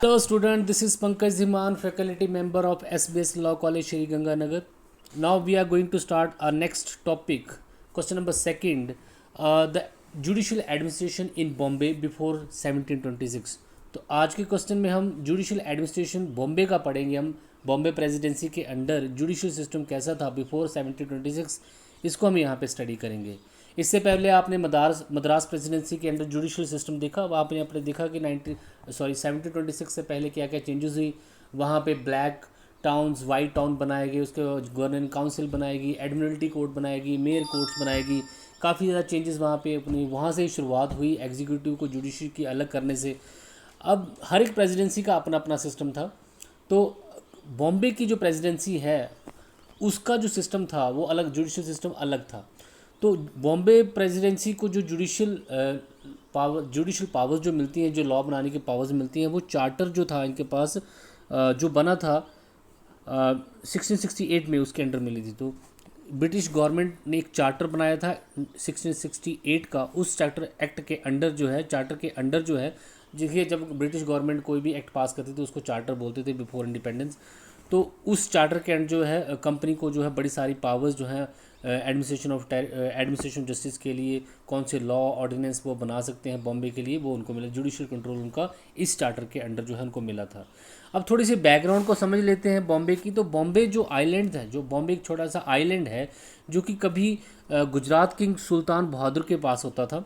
Hello student, this is Pankaj Ziman, faculty member of SBS Law College, Shri Ganganagar. Now we are going to start our next topic. Question number second, the judicial administration in Bombay before 1726. तो आज के question में हम judicial administration Bombay का पढ़ेंगे। हम Bombay presidency के under judicial system कैसा था बिफोर 1726, इसको हम यहाँ पे स्टडी करेंगे। इससे पहले आपने मद्रास प्रेसिडेंसी के अंडर जुडिशल सिस्टम देखा। अब आपने अपने देखा कि 1726 से पहले क्या क्या चेंजेस हुई। वहाँ पे ब्लैक टाउन्स वाइट टाउन बनाए गए, उसके बाद गवर्निंग काउंसिल बनाएगी, एडमिरल्टी कोर्ट बनाएगी, मेयर कोर्ट्स बनाएगी। काफ़ी ज़्यादा चेंजेस वहाँ पे अपनी वहाँ से ही शुरुआत हुई एग्जीक्यूटिव को जुडिशरी की अलग करने से। अब हर एक प्रेसिडेंसी का अपना अपना सिस्टम था। तो बॉम्बे की जो प्रेसिडेंसी है उसका जो सिस्टम था वो अलग, जुडिशल सिस्टम अलग था। तो बॉम्बे प्रेसिडेंसी को जो जुडिशल पावर्स जो मिलती हैं, जो लॉ बनाने की पावर्स मिलती हैं, वो चार्टर जो था इनके पास जो बना था 1668 में उसके अंडर मिली थी। तो ब्रिटिश गवर्नमेंट ने एक चार्टर बनाया था 1668 का। उस चार्टर एक्ट के अंडर जो है, चार्टर के अंडर जो है, देखिए जब ब्रिटिश गवर्नमेंट कोई भी एक्ट पास करती थी उसको चार्टर बोलते थे बिफोर इंडिपेंडेंस। तो उस चार्टर के अंडर जो है कंपनी को जो है बड़ी सारी पावर्स जो है एडमिनिस्ट्रेशन जस्टिस के लिए कौन से लॉ ऑर्डिनेंस वो बना सकते हैं बॉम्बे के लिए, वो उनको मिला। जुडिशल कंट्रोल उनका इस चार्टर के अंडर जो है उनको मिला था। अब थोड़ी सी बैकग्राउंड को समझ लेते हैं बॉम्बे की। तो बॉम्बे जो आइलैंड है, जो बॉम्बे एक छोटा सा आइलैंड है जो कि कभी गुजरात किंग सुल्तान बहादुर के पास होता था,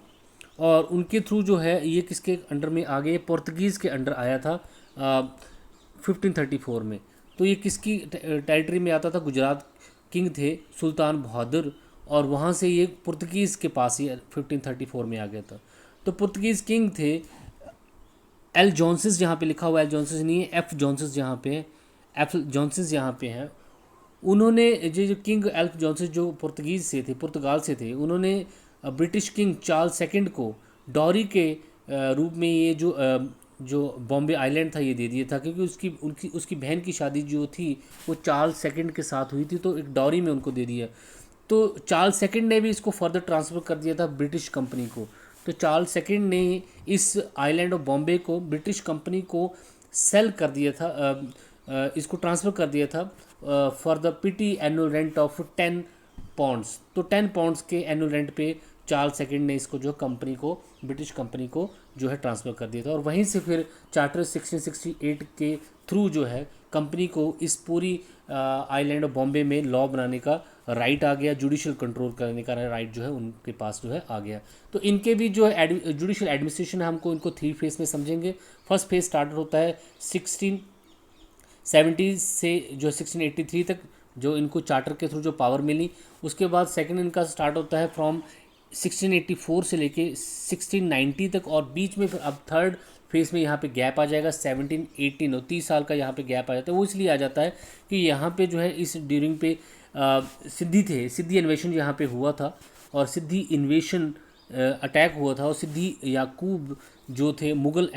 और उनके थ्रू जो है ये किसके अंडर में आ गए, पोर्तुगीज़ के अंडर आया था 1534 में। तो ये किसकी टेरिटरी में आता था? गुजरात किंग थे सुल्तान बहादुर, और वहाँ से ये पुर्तगीज़ के पास ही 1534 में आ गया था। तो पुर्तगीज़ किंग थे एल जॉन्सिस, यहाँ पे लिखा हुआ एल जॉन्सिस नहीं है, एफ जॉन्सिस यहाँ पे है, एफ जॉन्सिस यहाँ पे हैं। उन्होंने जो किंग एल्फ जॉन्सिस जो पुर्तगीज़ से थे, पुर्तगाल से थे, उन्होंने ब्रिटिश किंग चार्ल्स सेकंड को डॉरी के रूप में ये जो बॉम्बे आइलैंड था ये दे दिया था, क्योंकि उसकी बहन की शादी जो थी वो चार्ल्स सेकंड के साथ हुई थी, तो एक डॉरी में उनको दे दिया। तो चार्ल्स सेकंड ने भी इसको फर्दर ट्रांसफ़र कर दिया था ब्रिटिश कंपनी को। तो चार्ल्स सेकंड ने इस आइलैंड ऑफ बॉम्बे को ब्रिटिश कंपनी को सेल कर दिया था, इसको ट्रांसफ़र कर दिया था for the petty annual rent of 10 pounds. तो 10 पाउंड्स के एनुअल रेंट पे चार्ल्स सेकंड ने इसको जो कंपनी को, ब्रिटिश कंपनी को जो है ट्रांसफ़र कर दिया था। और वहीं से फिर चार्टर 1668 के थ्रू जो है कंपनी को इस पूरी आइलैंड ऑफ बॉम्बे में लॉ बनाने का राइट आ गया, जुडिशल कंट्रोल करने का राइट जो है उनके पास जो है आ गया। तो इनके भी जो जुडिशल एडमिनिस्ट्रेशन है, हमको इनको 3 फेज में समझेंगे। फर्स्ट फेज स्टार्ट होता है 1670 से जो 1683 तक, जो इनको चार्टर के थ्रू जो पावर मिली। उसके बाद सेकंड इनका स्टार्ट होता है फ्रॉम 1684 से लेके 1690 तक, और बीच में फिर अब थर्ड फेज में यहाँ पे गैप आ जाएगा 1718, और 30 साल का यहाँ पे गैप आ जाता है। वो इसलिए आ जाता है कि यहाँ पे जो है इस ड्यूरिंग पे सिद्दी इन्वेशन यहाँ पे हुआ था, और सिद्दी इन्वेशन अटैक हुआ था, और सिद्दी याकूब जो थे मुग़ल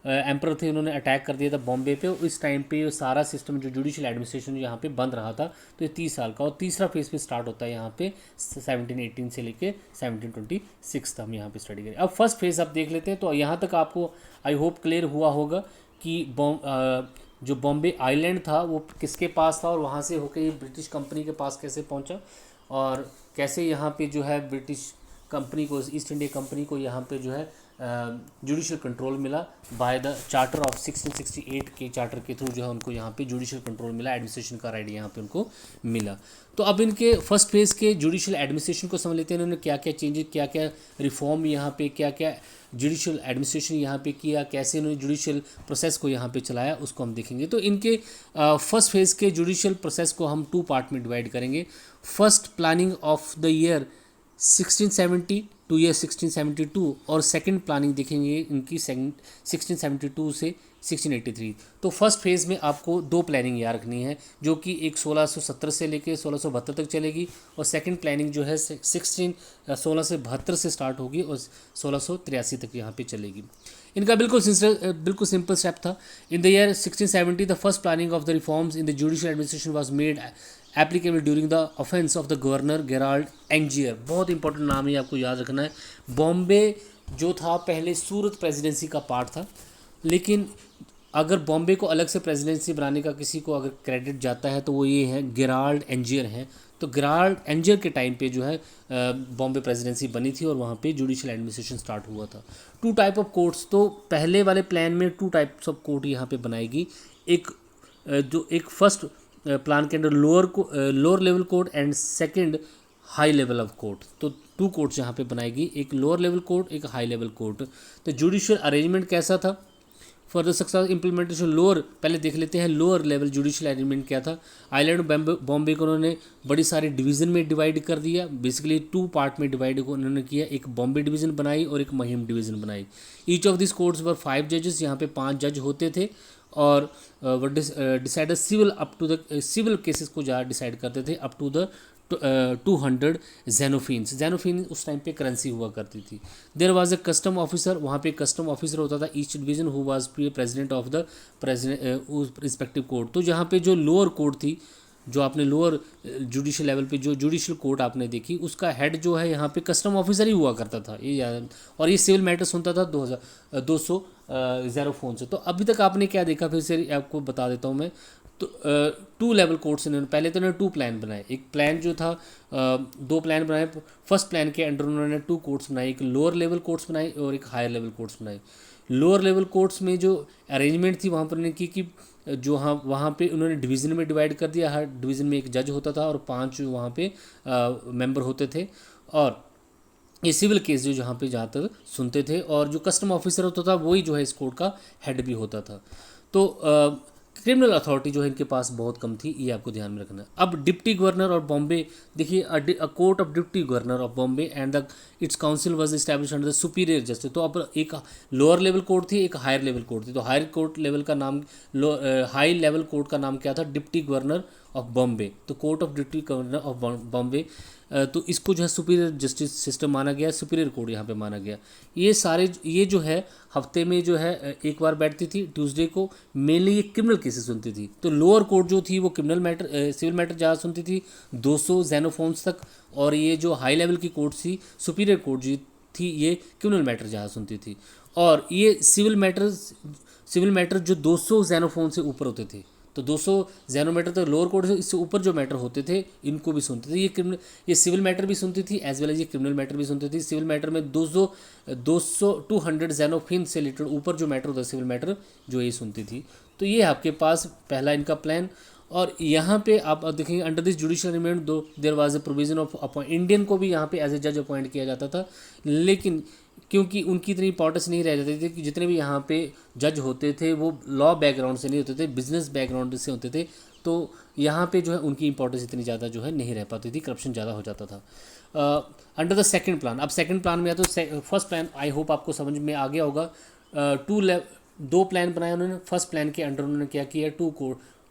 एम्पर थे, उन्होंने अटैक कर दिया था बॉम्बे पे। इस टाइम पे सारा सिस्टम जो जुडिशल एडमिनिस्ट्रेशन यहाँ पे बंद रहा था। तो ये 30 साल का, और तीसरा फेज पे स्टार्ट होता है यहाँ पे 1718 से लेके 1726 तक हम यहाँ पे स्टडी करें। अब फर्स्ट फेज आप देख लेते हैं। तो यहाँ तक आपको आई होप क्लियर हुआ होगा कि जो बॉम्बे आइलैंड था वो किसके पास था, और वहाँ से होकर ये ब्रिटिश कंपनी के पास कैसे पहुँचा, और कैसे यहाँ पे जो है ब्रिटिश कंपनी को, ईस्ट इंडिया कंपनी को यहाँ पे जो है जुडिशल कंट्रोल मिला बाय द चार्टर ऑफ 1668 के चार्टर के थ्रू जो है उनको यहाँ पे जुडिशल कंट्रोल मिला, एडमिनिस्ट्रेशन का राइट यहाँ पे उनको मिला। तो अब इनके फर्स्ट फेज के जुडिशल एडमिनिस्ट्रेशन को समझ लेते हैं। इन्होंने क्या क्या चेंजेस, क्या क्या रिफॉर्म यहाँ पे, क्या क्या जुडिशल एडमिनिस्ट्रेशन यहाँ पे किया, कैसे इन्होंने जुडिशल प्रोसेस को यहाँ पे चलाया, उसको हम देखेंगे। तो इनके फर्स्ट फेज के जुडिशल प्रोसेस को हम 2 पार्ट में डिवाइड करेंगे। First planning of the year 1670 two year 1672, और सेकंड प्लानिंग देखेंगे इनकी 1672 से 1683। तो फर्स्ट फेज़ में आपको 2 प्लानिंग याद रखनी है, जो कि एक 1670 से लेके 1672 तक चलेगी, और सेकंड प्लानिंग जो है 1672 से स्टार्ट होगी और 1683 तक यहाँ पे चलेगी। इनका बिल्कुल सिंपल स्टेप था। In the year 1670 the first planning of the reforms in the judicial administration was made applicable during the offence of the governor Gerald Aungier. बहुत इंपॉर्टेंट नाम है, आपको याद रखना है। बॉम्बे जो था पहले सूरत प्रेसिडेंसी का पार्ट था, लेकिन अगर बॉम्बे को अलग से प्रेसिडेंसी बनाने का किसी को अगर क्रेडिट जाता है तो वो ये है गेराल्ड एंजियर हैं। तो गेराल्ड एंजियर के टाइम पे जो है बॉम्बे प्रेसिडेंसी बनी थी और वहाँ पे जुडिशियल एडमिनिस्ट्रेशन स्टार्ट हुआ था। टू टाइप ऑफ कोर्ट्स, तो पहले वाले प्लान में टू टाइप्स ऑफ कोर्ट यहाँ पे बनाएगी। एक जो एक फर्स्ट प्लान के अंदर lower level court and second high level of court, तो टू कोर्ट्स यहाँ पे बनाएगी, एक लोअर लेवल कोर्ट एक हाई लेवल कोर्ट। तो जुडिशियल अरेंजमेंट कैसा था for the success implementation lower, पहले देख लेते हैं लोअर लेवल जुडिशियल अरेंजमेंट क्या था। आइलैंड बॉम्बे को उन्होंने बड़ी सारी डिवीज़न में डिवाइड कर दिया, बेसिकली टू पार्ट में डिवाइड उन्होंने किया, एक बॉम्बे डिवीज़न बनाई और एक महिम डिवीज़न बनाई। Each of this courts were 5 जजेस, यहाँ पे 5 जज होते थे और decider civil up to the civil cases को जहाँ डिसाइड करते थे अप टू द 200 जेनोफिन उस टाइम पे करेंसी हुआ करती थी। There was a custom officer, वहाँ पे कस्टम ऑफिसर होता था each division who was president of the respective court. तो जहाँ पे जो लोअर कोर्ट थी, जो आपने लोअर जुडिशियल लेवल पे जो जुडिशियल कोर्ट आपने देखी, उसका हेड जो है यहाँ पे कस्टम ऑफिसर ही हुआ करता था ये याद, और ये सिविल मैटर सुनता था 200 ज़ेरोफोन से। तो अभी तक आपने क्या देखा, फिर से आपको बता देता हूँ मैं। तो टू लेवल कोर्ट्स इन्होंने पहले तो इन्होंने 2 प्लान बनाए। एक प्लान जो था 2 प्लान बनाए। फर्स्ट प्लान के अंडर उन्होंने 2 कोर्ट्स बनाए, एक लोअर लेवल कोर्ट्स बनाई और एक हायर लेवल कोर्ट्स बनाई। लोअर लेवल कोर्ट्स में जो अरेंजमेंट थी वहाँ पर उन्होंने की कि जो हाँ वहाँ पे उन्होंने डिवीज़न में डिवाइड कर दिया, हर डिवीज़न में एक जज होता था और 5 वहाँ पे मेंबर होते थे, और ये सिविल केस जो जहाँ पे जहाँ तक सुनते थे, और जो कस्टम ऑफिसर होता था वही जो है इस कोर्ट का हेड भी होता था। तो क्रिमिनल अथॉरिटी जो है इनके पास बहुत कम थी, ये आपको ध्यान में रखना है। अब डिप्टी गवर्नर और बॉम्बे, देखिए a court of deputy governor of Bombay and the it's council was establish under the superior justice. तो अब एक लोअर लेवल कोर्ट थी, एक हायर लेवल कोर्ट थी। तो हायर कोर्ट लेवल का नाम हाई लेवल कोर्ट का नाम क्या था, डिप्टी गवर्नर ऑफ बॉम्बे। तो court of deputy governor of Bombay, तो इसको जो है सुपीरियर जस्टिस सिस्टम माना गया, सुपीरियर कोर्ट यहाँ पे माना गया। ये जो है हफ्ते में जो है एक बार बैठती थी, ट्यूसडे को। मेनली ये क्रिमिनल केसेस सुनती थी। तो लोअर कोर्ट जो थी वो क्रिमिनल मैटर सिविल मैटर ज़्यादा सुनती थी 200 जेनोफोन्स तक, और ये जो हाई लेवल की कोर्ट थी सुपीरियर कोर्ट जो थी ये क्रिमिनल मैटर ज़्यादा सुनती थी। और ये सिविल मैटर जो 200 जेनोफोन से ऊपर होते थे, तो 200 जेनोमीटर तो लोअर कोर्ट से इससे ऊपर जो मैटर होते थे इनको भी सुनते थे। ये सिविल मैटर भी सुनती थी एज वेल एज ये क्रिमिनल मैटर भी सुनती थी। सिविल मैटर में 200 जेनोफिन से रिलेटेड ऊपर जो मैटर होता है सिविल मैटर जो ये सुनती थी। तो ये आपके पास पहला इनका प्लान। और यहाँ पे आप देखेंगे under this judicial arrangement though there was a provision of appoint, Indian को भी यहाँ पे एज ए जज अपॉइंट किया जाता था, लेकिन क्योंकि उनकी इतनी इंपॉर्टेंस नहीं रह जाती थी कि जितने भी यहाँ पे जज होते थे वो लॉ बैकग्राउंड से नहीं होते थे, बिजनेस बैकग्राउंड से होते थे। तो यहाँ पे जो है उनकी इंपॉर्टेंस इतनी ज़्यादा जो है नहीं रह पाती थी, करप्शन ज़्यादा हो जाता था। अंडर द सेकंड प्लान, अब सेकंड प्लान में तो फर्स्ट प्लान आई होप आपको समझ में आ गया होगा। 2 प्लान बनाए उन्होंने। फर्स्ट प्लान के अंडर उन्होंने क्या किया,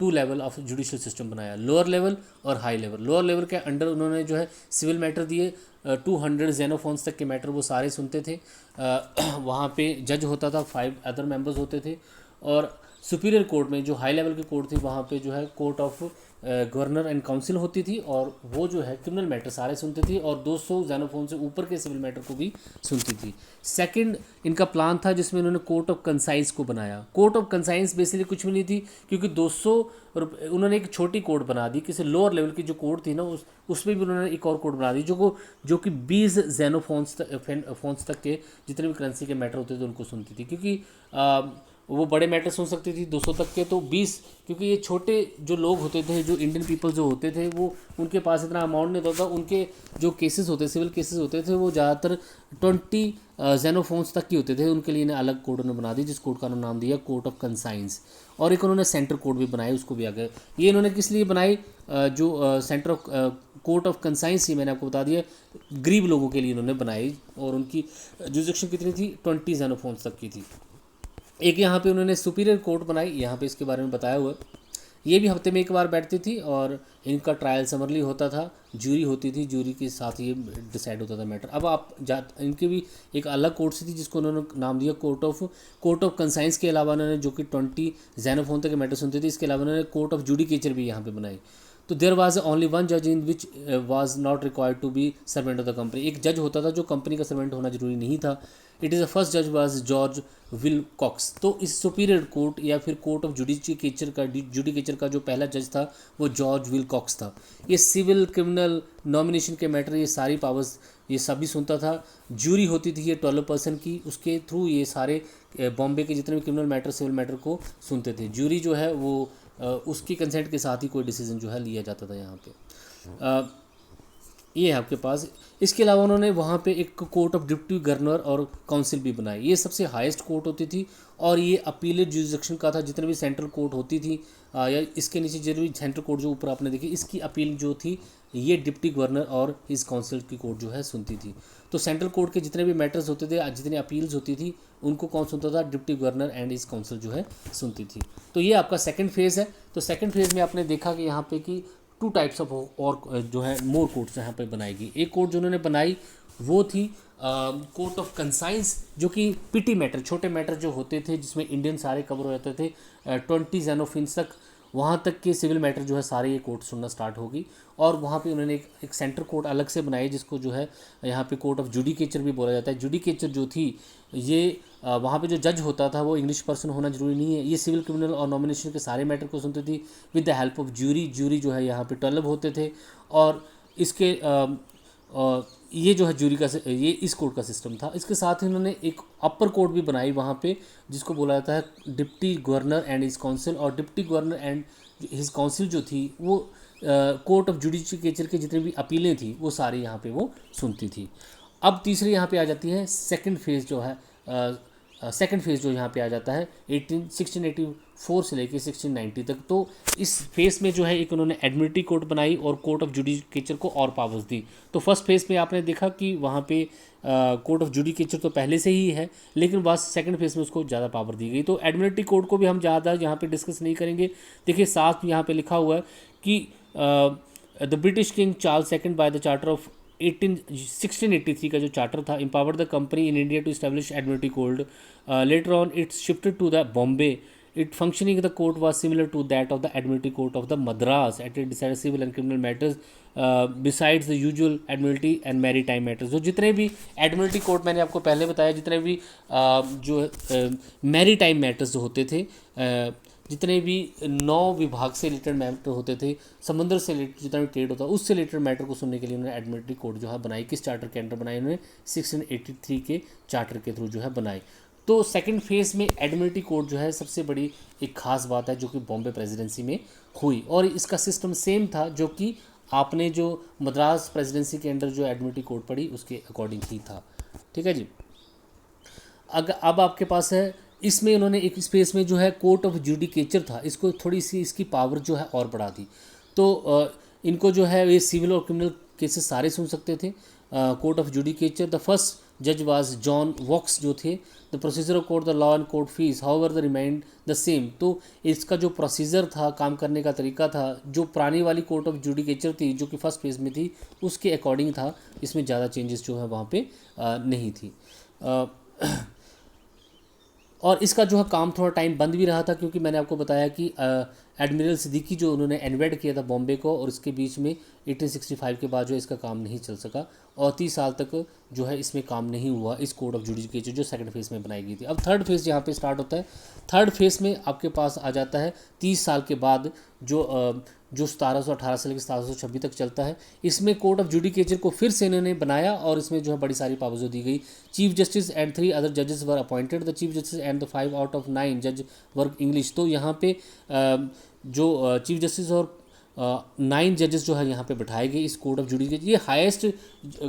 2 लेवल ऑफ जुडिशियल सिस्टम बनाया, लोअर लेवल और हाई लेवल। लोअर लेवल के अंडर उन्होंने जो है सिविल मैटर दिए, 200 जेनोफोन्स तक के मैटर वो सारे सुनते थे। वहाँ पे जज होता था, 5 अदर मेंबर्स होते थे। और सुपीरियर कोर्ट में जो हाई लेवल की कोर्ट थी वहाँ पे जो है court of governor and council होती थी, और वो जो है क्रिमिनल मैटर सारे सुनती थी और 200 जेनोफोन से ऊपर के सिविल मैटर को भी सुनती थी। सेकंड इनका प्लान था जिसमें उन्होंने कोर्ट ऑफ कंसाइंस को बनाया। कोर्ट ऑफ कंसाइंस बेसिकली कुछ भी नहीं थी, क्योंकि 200 उन्होंने एक छोटी कोर्ट बना दी, किसी लोअर लेवल की जो कोर्ट थी ना उसमें भी उन्होंने एक और कोर्ट बना दी जो कि 20 जेनोफोन्स तक के जितने भी करेंसी के मैटर होते थे उनको सुनती थी। क्योंकि वो बड़े मैटर सुन सकती थी 200 तक के, तो 20, क्योंकि ये छोटे जो लोग होते थे, जो इंडियन पीपल जो होते थे, वो उनके पास इतना अमाउंट नहीं होता था। उनके जो केसेस होते सिविल केसेस होते थे वो ज़्यादातर 20 जेनोफोन्स तक की होते थे। उनके लिए इन्हें अलग कोर्ट उन्होंने बना दी, जिस कोर्ट का नाम दिया कोर्ट ऑफ कंसाइंस। और एक उन्होंने सेंटर कोर्ट भी बनाई, उसको भी आगे ये इन्होंने किस लिए बनाई, जो centre of court of conscience ही मैंने आपको बता दिया गरीब लोगों के लिए इन्होंने बनाई, और उनकी जुरिसडिक्शन कितनी थी, 20 जेनोफोन्स तक की थी। एक यहाँ पे उन्होंने सुपीरियर कोर्ट बनाई, यहाँ पे इसके बारे में बताया हुआ है। ये भी हफ्ते में एक बार बैठती थी और इनका ट्रायल समरली होता था, जूरी होती थी, जूरी के साथ ये डिसाइड होता था मैटर। अब आप इनकी भी एक अलग कोर्ट सी थी जिसको उन्होंने नाम दिया कोर्ट ऑफ कंसाइंस के अलावा उन्होंने जो कि 20 जेनोफोन तक के मैटर सुनते थे, इसके अलावा उन्होंने कोर्ट ऑफ जुडिकेचर भी यहाँ पे बनाई। तो देयर वाज ओनली वन जज in which was not required to be servant of the company. एक जज होता था जो कंपनी का सर्वेंट होना जरूरी नहीं था। इट इज़ द फर्स्ट जज वाज जॉर्ज विलकॉक्स। तो इस सुपीरियर कोर्ट या फिर कोर्ट ऑफ जुडिकेचर का जो पहला जज था वो जॉर्ज विलकॉक्स था। ये सिविल क्रिमिनल नॉमिनेशन के मैटर ये सारी पावर्स ये सभी सुनता था। ज्यूरी होती थी ये 12 पर्सन की, उसके थ्रू ये सारे बॉम्बे के जितने भी क्रिमिनल मैटर सिविल मैटर को सुनते थे। ज्यूरी जो है वो उसकी कंसेंट के साथ ही कोई डिसीजन जो है लिया जाता था यहाँ पे। ये है आपके पास। इसके अलावा उन्होंने वहाँ पे एक कोर्ट ऑफ डिप्टी गवर्नर और काउंसिल भी बनाई। ये सबसे हाईएस्ट कोर्ट होती थी और ये अपीलेट जुरिसडिक्शन का था। जितने भी सेंट्रल कोर्ट होती थी या इसके नीचे जो भी सेंट्रल कोर्ट जो ऊपर आपने देखी, इसकी अपील जो थी ये डिप्टी गवर्नर और हिज काउंसिल की कोर्ट जो है सुनती थी। तो सेंट्रल कोर्ट के जितने भी मैटर्स होते थे, जितने अपील्स होती थी, उनको कौन सुनता था? Deputy governor and his council जो है सुनती थी। तो ये आपका सेकंड फेज़ है। तो सेकंड फेज़ में आपने देखा कि यहाँ पे कि 2 टाइप्स ऑफ और जो है मोर कोर्ट्स यहाँ पे बनाएगी। एक कोर्ट जो उन्होंने बनाई वो थी कोर्ट ऑफ कंसाइंस, जो कि पिटी मैटर, छोटे मैटर जो होते थे जिसमें इंडियन सारे कवर हो जाते थे 20 ज़ेनोफिन्स तक, वहाँ तक के सिविल मैटर जो है सारे ये कोर्ट सुनना स्टार्ट होगी। और वहाँ पे उन्होंने एक सेंटर कोर्ट अलग से बनाई जिसको जो है यहाँ पे कोर्ट ऑफ जुडिकेचर भी बोला जाता है। जुडिकेचर जो थी ये वहाँ पे जो जज होता था वो इंग्लिश पर्सन होना जरूरी नहीं है। ये सिविल क्रिमिनल और नॉमिनेशन के सारे मैटर को सुनती थी with the help of jury. Jury जो है यहाँ पे 12 होते थे और इसके ये जो है ज्यूरी का ये इस कोर्ट का सिस्टम था। इसके साथ ही उन्होंने एक अपर कोर्ट भी बनाई वहाँ पे जिसको बोला जाता है deputy governor and his council. और deputy governor and his council जो थी वो कोर्ट ऑफ जुडिशियल के जितनी भी अपीलें थी वो सारी यहाँ पे वो सुनती थी। अब तीसरी यहाँ पे आ जाती है सेकंड फेज़ जो है सेकंड फेज़ जो यहाँ पे आ जाता है 1684 से लेके 1690 तक। तो इस फेज़ में जो है एक उन्होंने एडमिनिस्ट्रेटिव कोर्ट बनाई और कोर्ट ऑफ जुडिकेचर को और पावर्स दी। तो फर्स्ट फेज़ में आपने देखा कि वहाँ पे कोर्ट ऑफ जुडिकेचर तो पहले से ही है, लेकिन बस सेकंड फेज़ में उसको ज़्यादा पावर दी गई। तो एडमिनिस्ट्रेटिव कोर्ट को भी हम ज़्यादा यहाँ पे डिस्कस नहीं करेंगे। देखिए साथ यहाँ पे लिखा हुआ है कि the British king Charles second by the charter of 1683 का जो चार्टर था empowered the company in India to establish administrative court. Later on its shifted to the Bombay. It functioning the court was similar to that of the administrative court of the Madras at it decided civil and criminal matters besides the usual administrative and maritime matters। जो जितने भी administrative court मैंने आपको पहले बताया, जितने भी जो maritime matters जो होते थे, जितने भी 9 विभाग से रिलेटेड मैटर होते थे, समुद्र से रिलेटेड जितना भी ट्रेड होता है उससे रिलेटेड मैटर को सुनने के लिए उन्होंने एडमिनिस्ट्रेटिव कोर्ट जो है बनाई। किस चार्टर के अंडर बनाई? उन्होंने 1683 के चार्टर के थ्रू जो है बनाई। तो सेकंड फेज़ में एडमिनिस्ट्रेटिव कोर्ट जो है सबसे बड़ी एक खास बात है जो कि बॉम्बे प्रेसिडेंसी में हुई। और इसका सिस्टम सेम था जो कि आपने जो मद्रास प्रेसिडेंसी के अंडर जो एडमिनिस्ट्रेटिव कोर्ट पढ़ी उसके अकॉर्डिंग ही था। ठीक है जी। अब आपके पास है इसमें उन्होंने एक स्पेस में जो है कोर्ट ऑफ जुडिकेचर था, इसको थोड़ी सी इसकी पावर जो है और बढ़ा दी। तो इनको जो है ये सिविल और क्रिमिनल केसेस सारे सुन सकते थे। Court of judicature the first जज वाज जॉन वॉक्स जो थे। The procedure of court the law and court fees however the remind the same. तो इसका जो प्रोसीजर था, काम करने का तरीका था, जो पुरानी वाली कोर्ट ऑफ जुडिकेचर थी जो कि फर्स्ट फेज़ में थी उसके अकॉर्डिंग था। इसमें ज़्यादा चेंजेस जो है वहाँ पे नहीं थी। और इसका जो है काम थोड़ा टाइम बंद भी रहा था क्योंकि मैंने आपको बताया कि एडमिरल सिद्दीकी जो उन्होंने इन्वेड किया था बॉम्बे को, और इसके बीच में 1865 के बाद जो इसका काम नहीं चल सका और 30 साल तक जो है इसमें काम नहीं हुआ इस कोड ऑफ जुडिकेचर जो सेकंड फेज़ में बनाई गई थी। अब थर्ड फेज़ यहाँ पे स्टार्ट होता है। थर्ड फेज़ में आपके पास आ जाता है 30 साल के बाद जो 1718 से लेकर 1726 तक चलता है। इसमें कोर्ट ऑफ जुडिकेचर को फिर से इन्होंने बनाया और इसमें जो है बड़ी सारी पावर्स दी गई। चीफ जस्टिस एंड 3 अदर जजेस were appointed. The chief justice and the 5 out of 9 जज वर्क इंग्लिश। तो यहाँ पे जो चीफ जस्टिस और 9 जजेस जो है यहाँ पे बैठाए गए इस कोर्ट ऑफ जुडिकेचर। ये हाईएस्ट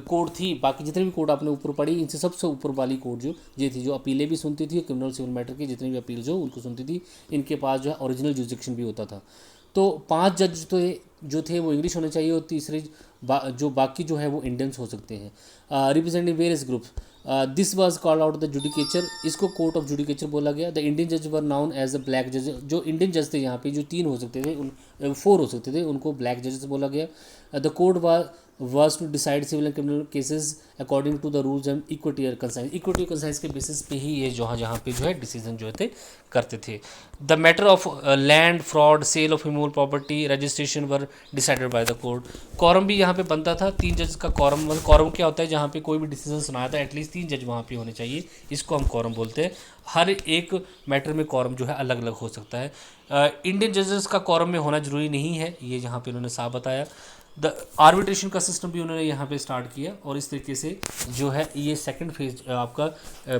कोर्ट थी, बाकी जितने भी कोर्ट आपने ऊपर पढ़ी इनसे सबसे ऊपर वाली कोर्ट जो ये थी, जो अपीलें भी सुनती थी, क्रिमिनल सिविल मैटर की जितनी भी अपील जो उनको सुनती थी। इनके पास जो है ओरिजिनल जुरिसडिक्शन भी होता था। तो 5 जज तो जो थे वो इंग्लिश होने चाहिए और तीसरे जो बाकी जो है वो इंडियंस हो सकते हैं। Representing various groups this was called out the judicature. इसको कोर्ट ऑफ जुडिकेचर बोला गया। द इंडियन जज वर नाउन एज द ब्लैक जज। जो इंडियन जज थे यहाँ पे जो 3 हो सकते थे 4 हो सकते थे उनको ब्लैक जजेस बोला गया। The court was was to decide civil and criminal cases according to the rules and equity और कंसाइंस, इक्विटी और कंसाइंस के बेसिस पे ही ये जहाँ पे जो है डिसीजन जो थे करते थे। The matter of land fraud, sale of immovable property, registration were decided by the court. Quorum भी यहाँ पे बनता था, 3 जज का कॉरम। कॉरम क्या होता है, जहाँ पे कोई भी डिसीजन सुनाया था एटलीस्ट 3 जज वहाँ पे होने चाहिए, इसको हम कॉरम बोलते हैं। हर एक मैटर में कॉरम जो है अलग अलग हो सकता है। इंडियन जजेस का कॉरम में होना जरूरी नहीं है, ये यहाँ पे उन्होंने साफ बताया। द आर्बिट्रेशन का सिस्टम भी उन्होंने यहाँ पे स्टार्ट किया, और इस तरीके से जो है ये सेकंड फेज आपका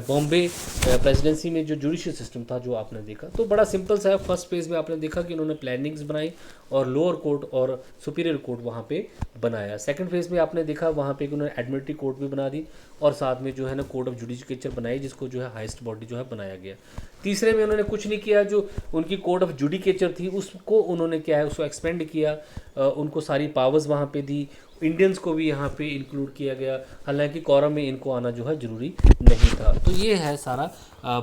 बॉम्बे प्रेसिडेंसी में जो जुडिशियल सिस्टम था जो आपने देखा, तो बड़ा सिंपल सा है। फर्स्ट फेज में आपने देखा कि उन्होंने प्लानिंग्स बनाई और लोअर कोर्ट और सुपीरियर कोर्ट वहाँ पे बनाया। सेकंड फेज में आपने देखा वहाँ पे कि उन्होंने एडमिनिस्ट्रेटिव कोर्ट भी बना दी, और साथ में जो है ना कोर्ट ऑफ जुडिशियल बनाई, जिसको जो है हाईएस्ट बॉडी जो है बनाया गया। तीसरे में उन्होंने कुछ नहीं किया, जो उनकी कोर्ट ऑफ जुडिकेचर थी उसको उन्होंने क्या है उसको एक्सपेंड किया, उनको सारी पावर्स वहाँ पे दी। इंडियंस को भी यहाँ पे इंक्लूड किया गया, हालांकि कॉरम में इनको आना जो है ज़रूरी नहीं था। तो ये है सारा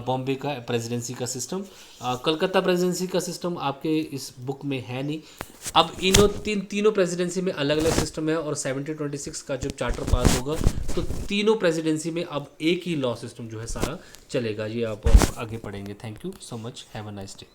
बॉम्बे का प्रेसिडेंसी का सिस्टम। कलकत्ता प्रेसिडेंसी का सिस्टम आपके इस बुक में है नहीं। अब इन्हों तीनों प्रेसिडेंसी में अलग अलग सिस्टम है, और 1726 का जब चार्टर पास होगा तो तीनों प्रेसिडेंसी में अब एक ही लॉ सिस्टम जो है सारा चलेगा। ये आप आगे पढ़ेंगे। Thank you so much, have a nice day.